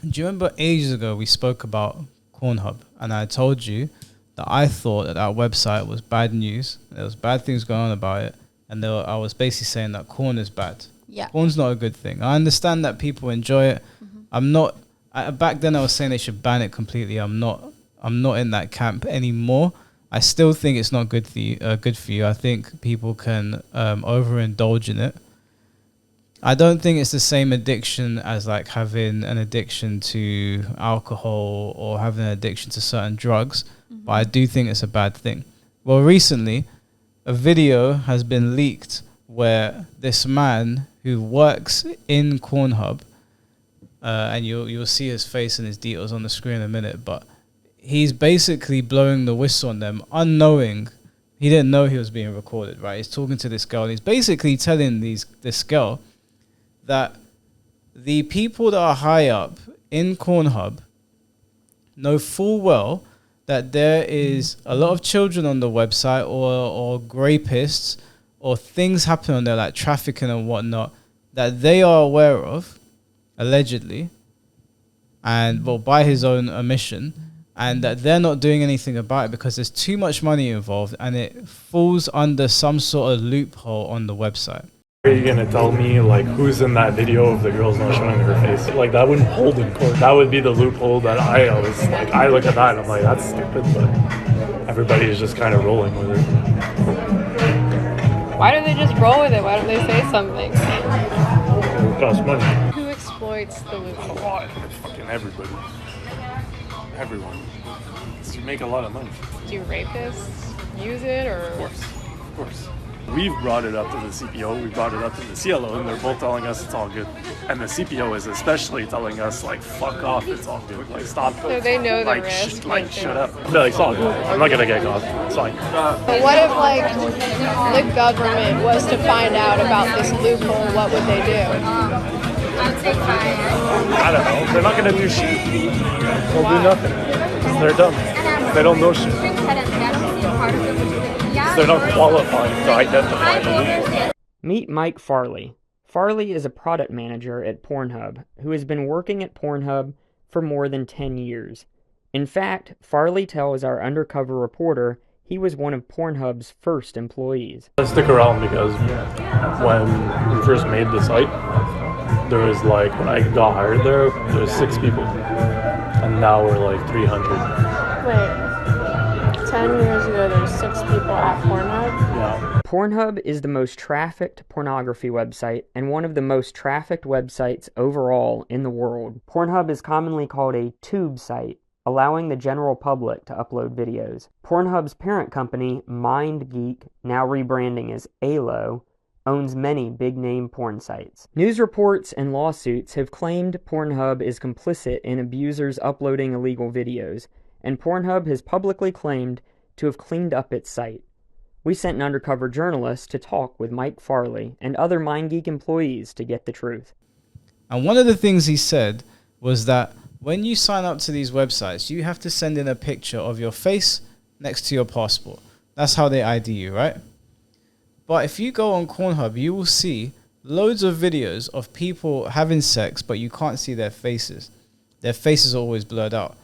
Do you remember ages ago we spoke about Cornhub, and I told you that I thought that website was bad news. There was bad things going on about it, and I was basically saying that corn is bad. Yeah. Corn's not a good thing. I understand that people enjoy it. I'm not. Back then I was saying they should ban it completely. I'm not in that camp anymore. I still think it's not good for you. I think people can overindulge in it. I don't think it's the same addiction as like having an addiction to alcohol or having an addiction to certain drugs, but I do think it's a bad thing. Well, recently, a video has been leaked where this man who works in Cornhub, and you'll see his face and his details on the screen in a minute, but he's basically blowing the whistle on them, unknowing. He didn't know he was being recorded, right? He's talking to this girl, and he's basically telling this girl that the people that are high up in Cornhub know full well that there is a lot of children on the website or rapists or things happen on there like trafficking and whatnot that they are aware of, allegedly, and well, by his own admission, and that they're not doing anything about it because there's too much money involved and it falls under some sort of loophole on the website. Are you gonna tell me like who's in that video of the girl's not showing her face? Like that wouldn't hold in court. That would be the loophole that I always like. I look at that and I'm like, that's stupid, but everybody is just kind of rolling with it. Why don't they just roll with it? Why don't they say something? It costs money. Who exploits the loophole? Fucking everybody. Everyone. You make a lot of money. Do rapists use it or? Of course. We've brought it up to the CPO, we brought it up to the CLO, and they're both telling us it's all good. And the CPO is especially telling us, like, fuck off, it's all good. Like, stop. So they know the like, risk. Shut up. They're like, it's all good. I'm not gonna get caught. It's fine. But what if, like, the government was to find out about this loophole? What would they do? I don't know. They're not gonna do shit. They'll do nothing. Because they're dumb. They don't know shit. They're not qualified to identify the loophole. Meet Mike Farley. Farley is a product manager at Pornhub who has been working at Pornhub for more than 10 years. In fact, Farley tells our undercover reporter he was one of Pornhub's first employees. I stick around because when we first made the site, there was like, when I got hired there was 6 people. And now we're like 300. Wait. 10 years ago, there were 6 people at Pornhub? Yeah. Pornhub is the most trafficked pornography website and one of the most trafficked websites overall in the world. Pornhub is commonly called a tube site, allowing the general public to upload videos. Pornhub's parent company, MindGeek, now rebranding as ALO, owns many big-name porn sites. News reports and lawsuits have claimed Pornhub is complicit in abusers uploading illegal videos, and Pornhub has publicly claimed to have cleaned up its site. We sent an undercover journalist to talk with Mike Farley and other MindGeek employees to get the truth. And one of the things he said was that when you sign up to these websites, you have to send in a picture of your face next to your passport. That's how they ID you, right? But if you go on Pornhub, you will see loads of videos of people having sex, but you can't see their faces. Their faces are always blurred out.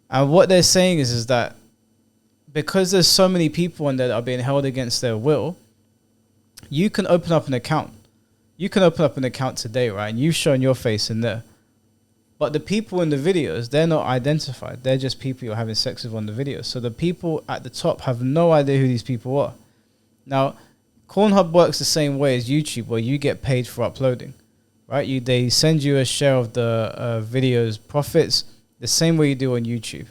And what they're saying is that because there's so many people in there that are being held against their will, you can open up an account. You can open up an account today, right? And you've shown your face in there. But the people in the videos, they're not identified. They're just people you're having sex with on the videos. So the people at the top have no idea who these people are. Now, Pornhub works the same way as YouTube, where you get paid for uploading, right? They send you a share of the video's profits, the same way you do on YouTube.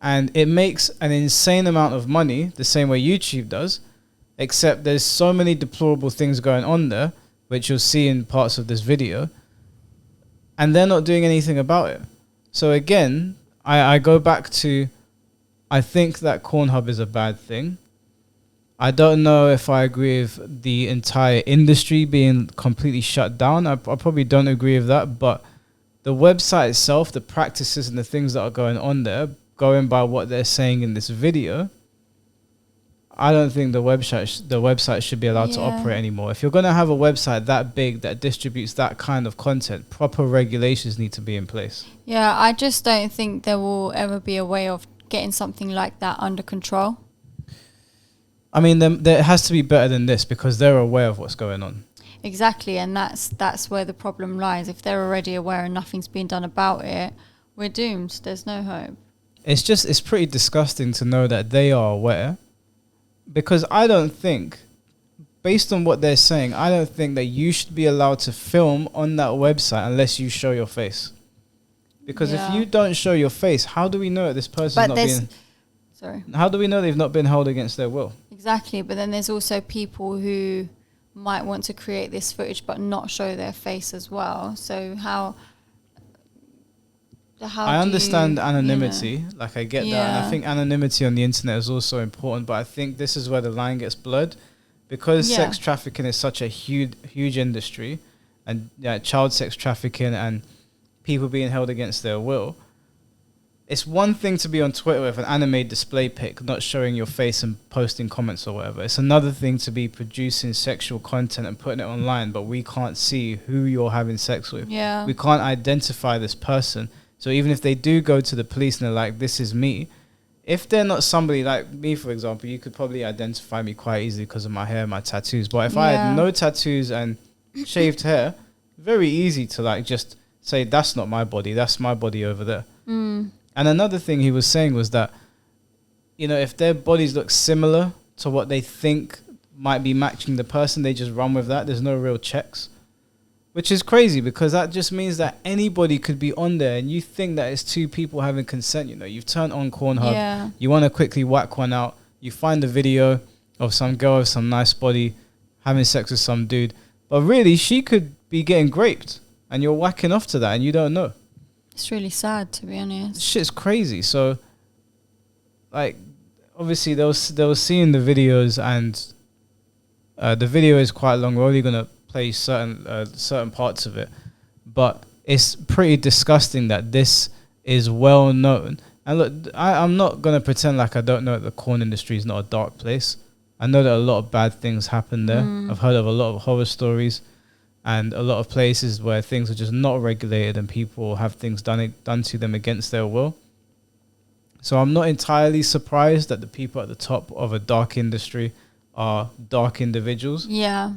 And it makes an insane amount of money, the same way YouTube does, except there's so many deplorable things going on there, which you'll see in parts of this video, and they're not doing anything about it. So again, I go back to, I think that Pornhub is a bad thing. I don't know if I agree with the entire industry being completely shut down. I probably don't agree with that, but the website itself, the practices and the things that are going on there, going by what they're saying in this video, I don't think the website should be allowed to operate anymore. If you're going to have a website that big that distributes that kind of content, proper regulations need to be in place. Yeah, I just don't think there will ever be a way of getting something like that under control. I mean, there has to be better than this because they're aware of what's going on. Exactly, and that's where the problem lies. If they're already aware and nothing's being done about it, we're doomed. There's no hope. It's pretty disgusting to know that they are aware, because I don't think, based on what they're saying, I don't think that you should be allowed to film on that website unless you show your face. Because if you don't show your face, how do we know that this person's not being... Sorry. How do we know they've not been held against their will? Exactly, but then there's also people who might want to create this footage but not show their face as well. So how I understand anonymity, like I get that, and I think anonymity on the internet is also important, but I think this is where the line gets blurred, because sex trafficking is such a huge industry, and child sex trafficking and people being held against their will. It's one thing to be on Twitter with an anime display pic, not showing your face and posting comments or whatever. It's another thing to be producing sexual content and putting it online, but we can't see who you're having sex with. Yeah. We can't identify this person. So even if they do go to the police and they're like, this is me, if they're not somebody like me, for example, you could probably identify me quite easily because of my hair, my tattoos. But if I had no tattoos and shaved hair, very easy to like just say, that's not my body, that's my body over there. Mm. And another thing he was saying was that, you know, if their bodies look similar to what they think might be matching the person, they just run with that. There's no real checks, which is crazy, because that just means that anybody could be on there, and you think that it's two people having consent. You know, you've turned on Pornhub, you want to quickly whack one out, you find a video of some girl with some nice body having sex with some dude, but really she could be getting raped, and you're whacking off to that and you don't know. It's really sad, to be honest. Shit's crazy. So, like, obviously they were seeing the videos, and the video is quite long. We're only gonna play certain parts of it, but it's pretty disgusting that this is well known. And look, I'm not gonna pretend like I don't know that the corn industry is not a dark place. I know that a lot of bad things happen there. I've heard of a lot of horror stories, and a lot of places where things are just not regulated and people have things done to them against their will. So I'm not entirely surprised that the people at the top of a dark industry are dark individuals. Yeah.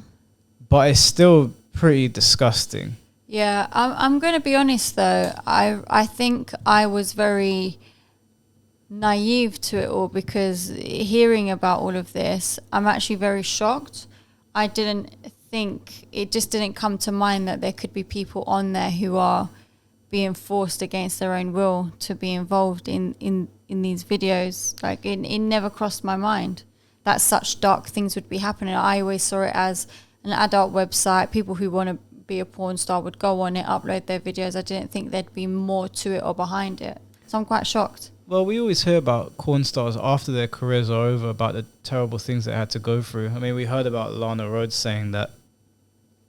But it's still pretty disgusting. Yeah, I'm going to be honest though. I think I was very naive to it all, because hearing about all of this, I'm actually very shocked. I didn't think, it just didn't come to mind that there could be people on there who are being forced against their own will to be involved in these videos. Like it never crossed my mind that such dark things would be happening. I always saw it as an adult website. People who want to be a porn star would go on it, upload their videos. I didn't think there'd be more to it or behind it. So I'm quite shocked. Well, we always hear about porn stars after their careers are over, about the terrible things they had to go through. I mean, we heard about Lana Rhoades saying that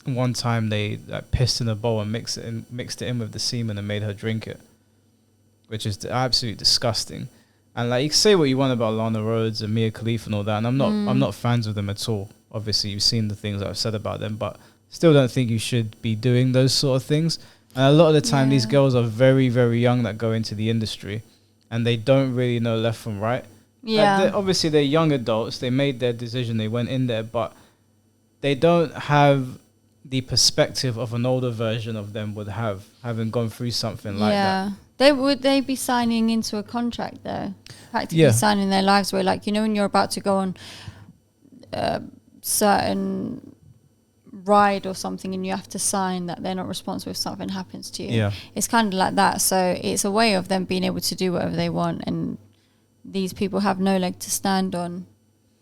one time they pissed in a bowl and mixed it in with the semen and made her drink it, which is absolutely disgusting. And like, you can say what you want about Lana Rhoades and Mia Khalifa and all that, and I'm not fans of them at all. Obviously, you've seen the things that I've said about them, but still don't think you should be doing those sort of things. And a lot of the time, these girls are very, very young that go into the industry, and they don't really know left from right. Yeah. Obviously, they're young adults. They made their decision. They went in there, but they don't have the perspective of an older version of them would have, having gone through something like that. Would they be signing into a contract though? Practically signing their lives away. Like, you know, when you're about to go on certain ride or something and you have to sign that they're not responsible if something happens to you. Yeah. It's kind of like that. So it's a way of them being able to do whatever they want, and these people have no leg to stand on.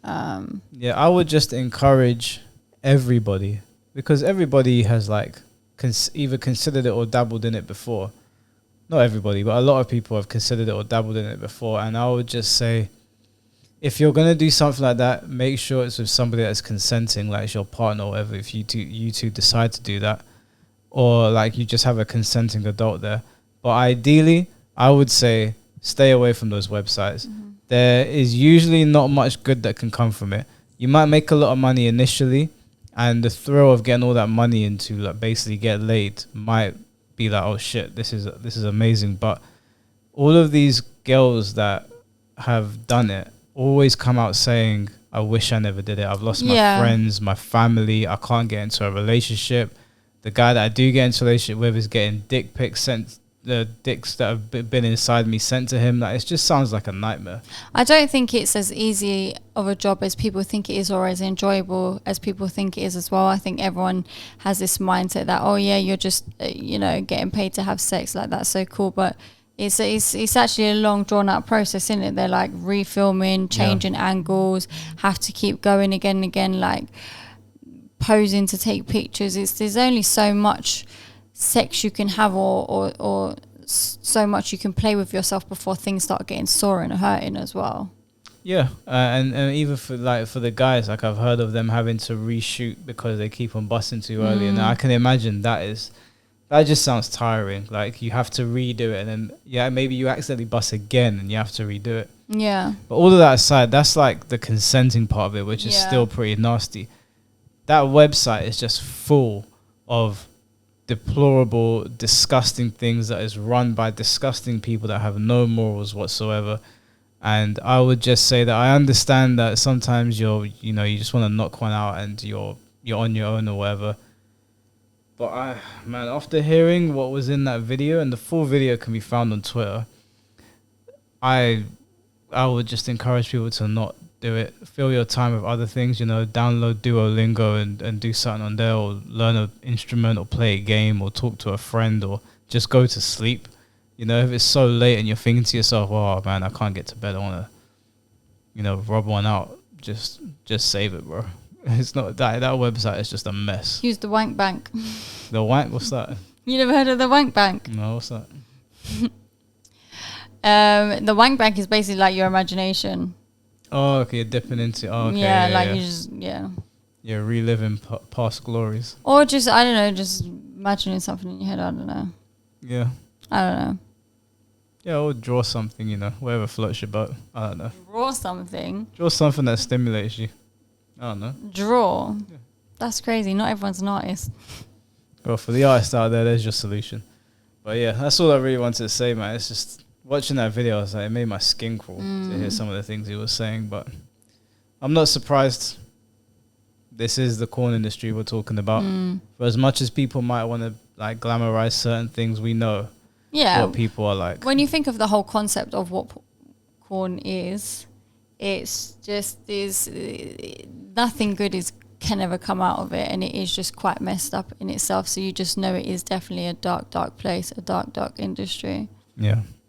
I would just encourage everybody, because everybody has like either considered it or dabbled in it before. Not everybody, but a lot of people have considered it or dabbled in it before. And I would just say, if you're going to do something like that, make sure it's with somebody that's consenting, like it's your partner or whatever, if you two decide to do that. Or like you just have a consenting adult there. But ideally, I would say stay away from those websites. there is usually not much good that can come from it. You might make a lot of money initially, and the thrill of getting all that money into like basically get laid might be like, oh shit, this is amazing. But all of these girls that have done it always come out saying, I wish I never did it. I've lost my friends, my family. I can't get into a relationship. The guy that I do get into a relationship with is getting dick pics sent, the dicks that have been inside me sent to him. Like, it just sounds like a nightmare. I don't think it's as easy of a job as people think it is, or as enjoyable as people think it is as well. I think everyone has this mindset that, oh yeah, you're just getting paid to have sex, like that's so cool. But it's actually a long drawn out process, isn't it? They're like refilming, changing angles, have to keep going again and again, like posing to take pictures. There's only so much sex you can have or so much you can play with yourself before things start getting sore and hurting as well. Yeah, and even for the guys, like I've heard of them having to reshoot because they keep on busting too early, and I can imagine that just sounds tiring. Like you have to redo it, and then maybe you accidentally bust again, and you have to redo it. Yeah. But all of that aside, that's like the consenting part of it, which is still pretty nasty. That website is just full of deplorable, disgusting things that is run by disgusting people that have no morals whatsoever. And I would just say that I understand that sometimes you just want to knock one out and you're on your own or whatever. But after hearing what was in that video, and the full video can be found on Twitter, I would just encourage people to not do it. Fill your time with other things, download Duolingo and do something on there, or learn an instrument, or play a game, or talk to a friend, or just go to sleep. If it's so late and you're thinking to yourself, oh man, I can't get to bed, I want to, rub one out, just save it, bro. It's not that website is just a mess. Use the wank bank. The wank? What's that? You never heard of the wank bank? No, what's that? The wank bank is basically like your imagination. Oh, okay, you're dipping into. Oh, okay. You just You're reliving past glories. Or just, I don't know, just imagining something in your head. I don't know. Yeah. I don't know. Yeah, or draw something, whatever floats your boat. I don't know. Draw something. Draw something that stimulates you. I don't know. Draw. Yeah. That's crazy. Not everyone's an artist. Well, for the artists out there's your solution. But yeah, that's all I really wanted to say, man. It's just watching that video, it made my skin crawl to hear some of the things he was saying. But I'm not surprised. This is the corn industry we're talking about. For as much as people might want to like glamorize certain things, we know what people are like. When you think of the whole concept of what corn is, it's just nothing good can ever come out of it, and it is just quite messed up in itself. So you just know it is definitely a dark place, a dark industry. Yeah.